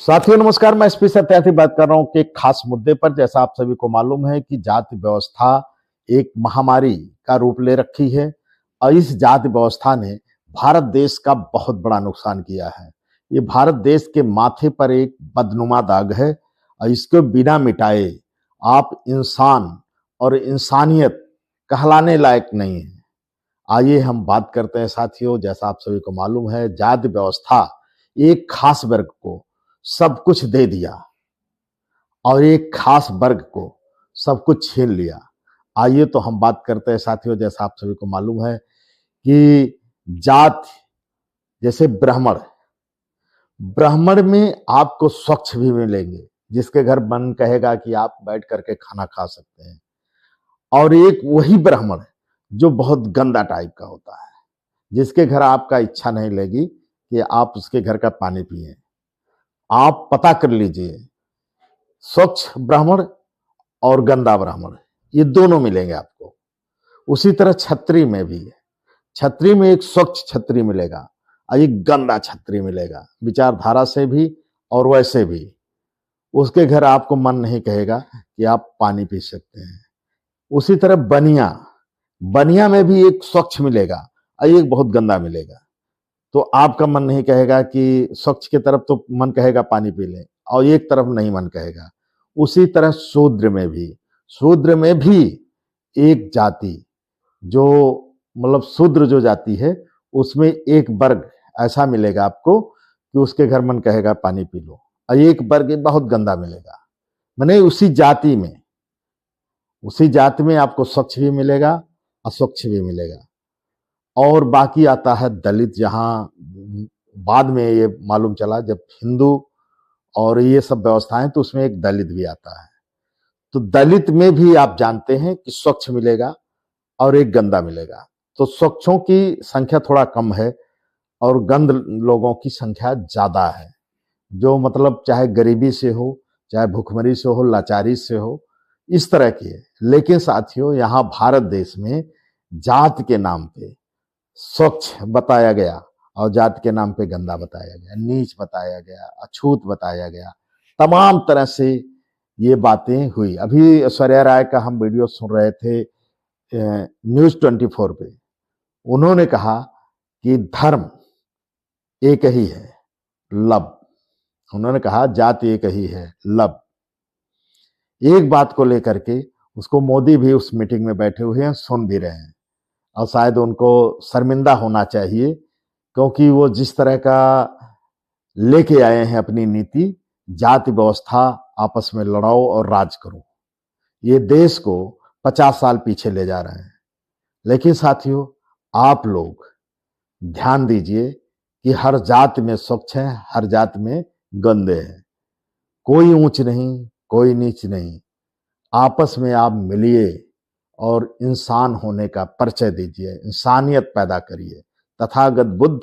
साथियों नमस्कार, मैं एसपी सत्यार्थी बात कर रहा हूं कि एक खास मुद्दे पर। जैसा आप सभी को मालूम है कि जाति व्यवस्था एक महामारी का रूप ले रखी है और इस जाति व्यवस्था ने भारत देश का बहुत बड़ा नुकसान किया है। ये भारत देश के माथे पर एक बदनुमा दाग है और इसको बिना मिटाए आप इंसान और इंसानियत कहलाने लायक नहीं है। आइए हम बात करते हैं साथियों। जैसा आप सभी को मालूम है, जाति व्यवस्था एक खास वर्ग को सब कुछ दे दिया और एक खास वर्ग को सब कुछ छीन लिया। आइए तो हम बात करते हैं साथियों। जैसा आप सभी को मालूम है कि जाति जैसे ब्राह्मण में आपको स्वच्छ भी मिलेंगे, जिसके घर मन कहेगा कि आप बैठ करके खाना खा सकते हैं, और एक वही ब्राह्मण जो बहुत गंदा टाइप का होता है, जिसके घर आपका इच्छा नहीं लगी कि आप उसके घर का पानी पिए। आप पता कर लीजिए, स्वच्छ ब्राह्मण और गंदा ब्राह्मण ये दोनों मिलेंगे आपको। उसी तरह छत्री में भी है। छत्री में एक स्वच्छ छत्री मिलेगा और एक गंदा छत्री मिलेगा, विचारधारा से भी और वैसे भी। उसके घर आपको मन नहीं कहेगा कि आप पानी पी सकते हैं। उसी तरह बनिया में भी एक स्वच्छ मिलेगा और एक बहुत गंदा मिलेगा। तो आपका मन नहीं कहेगा कि स्वच्छ की तरफ, तो मन कहेगा पानी पी लें, और एक तरफ नहीं मन कहेगा। उसी तरह शूद्र में भी एक जाति, जो मतलब शूद्र जो जाति है, उसमें एक वर्ग ऐसा मिलेगा आपको कि उसके घर मन कहेगा पानी पी लो, और एक वर्ग बहुत गंदा मिलेगा। माने उसी जाति में आपको स्वच्छ भी मिलेगा, अस्वच्छ भी मिलेगा। और बाकी आता है दलित, जहां बाद में ये मालूम चला जब हिंदू और ये सब व्यवस्थाएं, तो उसमें एक दलित भी आता है। तो दलित में भी आप जानते हैं कि स्वच्छ मिलेगा और एक गंदा मिलेगा। तो स्वच्छों की संख्या थोड़ा कम है और गंद लोगों की संख्या ज्यादा है, जो मतलब चाहे गरीबी से हो, चाहे भूखमरी से हो, लाचारी से हो, इस तरह की है। लेकिन साथियों, यहाँ भारत देश में जात के नाम पे स्वच्छ बताया गया और जाति के नाम पे गंदा बताया गया, नीच बताया गया, अछूत बताया गया, तमाम तरह से ये बातें हुई। अभी ऐश्वर्या राय का हम वीडियो सुन रहे थे न्यूज 24 पे। उन्होंने कहा कि धर्म एक ही है, लब। उन्होंने कहा जाति एक ही है, लब। एक बात को लेकर के उसको मोदी भी उस मीटिंग में बैठे हुए हैं, सुन भी रहे हैं, और शायद उनको शर्मिंदा होना चाहिए, क्योंकि वो जिस तरह का लेके आए हैं अपनी नीति, जाति व्यवस्था, आपस में लड़ाओ और राज करो, ये देश को 50 साल पीछे ले जा रहे हैं। लेकिन साथियों, आप लोग ध्यान दीजिए कि हर जाति में स्वच्छ है, हर जाति में गंदे हैं। कोई ऊंच नहीं, कोई नीच नहीं। आपस में आप मिलिए और इंसान होने का परिचय दीजिए, इंसानियत पैदा करिए। तथागत बुद्ध,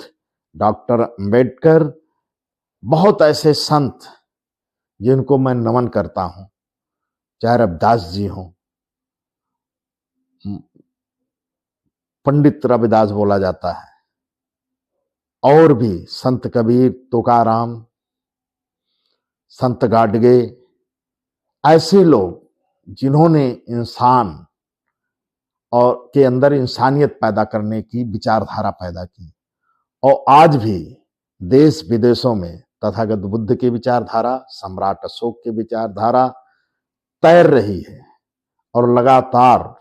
डॉक्टर अंबेडकर, बहुत ऐसे संत जिनको मैं नमन करता हूं, चाहे रविदास जी हों, पंडित रविदास बोला जाता है, और भी संत कबीर, तुकाराम, संत गाडगे, ऐसे लोग जिन्होंने इंसान और के अंदर इंसानियत पैदा करने की विचारधारा पैदा की, और आज भी देश विदेशों में तथागत बुद्ध की विचारधारा, सम्राट अशोक की विचारधारा तैर रही है, और लगातार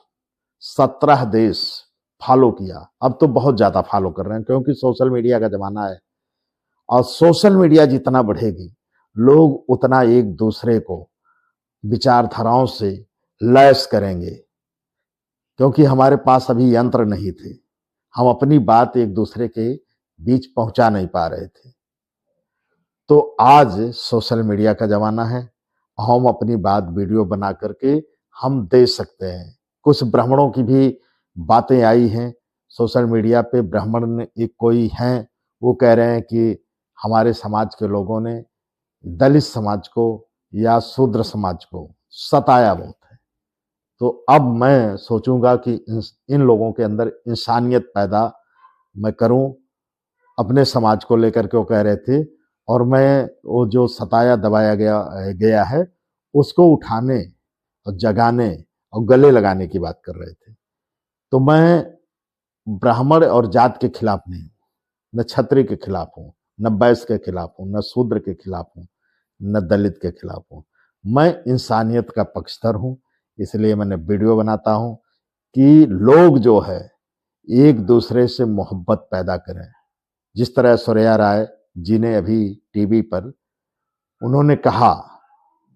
17 देश फॉलो किया। अब तो बहुत ज्यादा फॉलो कर रहे हैं, क्योंकि सोशल मीडिया का जमाना है, और सोशल मीडिया जितना बढ़ेगी, लोग उतना एक दूसरे को विचारधाराओं से लैस करेंगे, क्योंकि हमारे पास अभी यंत्र नहीं थे, हम अपनी बात एक दूसरे के बीच पहुंचा नहीं पा रहे थे। तो आज सोशल मीडिया का जमाना है, हम अपनी बात वीडियो बना करके हम दे सकते हैं। कुछ ब्राह्मणों की भी बातें आई हैं सोशल मीडिया पे। ब्राह्मण ने एक कोई हैं, वो कह रहे हैं कि हमारे समाज के लोगों ने दलित समाज को या शूद्र समाज को सताया बहुत है। तो अब मैं सोचूंगा कि इन लोगों के अंदर इंसानियत पैदा मैं करूं। अपने समाज को लेकर के वो कह रहे थे, और मैं वो जो सताया दबाया गया है उसको उठाने और जगाने और गले लगाने की बात कर रहे थे। तो मैं ब्राह्मण और जात के खिलाफ नहीं हूं, न क्षत्रिय के खिलाफ हूं, न वैश्य के खिलाफ हूं, न शूद्र के खिलाफ हूं, न दलित के खिलाफ हूं। मैं इंसानियत का पक्षधर हूं। इसलिए मैंने वीडियो बनाता हूं कि लोग जो है एक दूसरे से मोहब्बत पैदा करें। जिस तरह ऐश्वर्या राय जी ने अभी टीवी पर उन्होंने कहा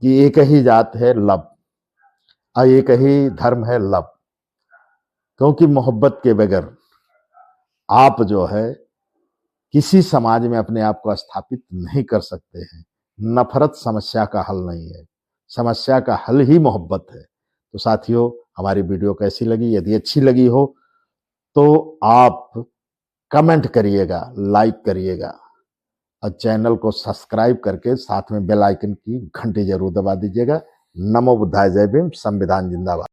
कि एक ही जात है लव और एक ही धर्म है लव, क्योंकि मोहब्बत के बगैर आप जो है किसी समाज में अपने आप को स्थापित नहीं कर सकते हैं। नफरत समस्या का हल नहीं है, समस्या का हल ही मोहब्बत है। तो साथियों, हमारी वीडियो कैसी लगी? यदि अच्छी लगी हो तो आप कमेंट करिएगा, लाइक करिएगा और चैनल को सब्सक्राइब करके साथ में बेल आइकन की घंटी जरूर दबा दीजिएगा। नमो बुद्धाय, जय भीम, संविधान जिंदाबाद।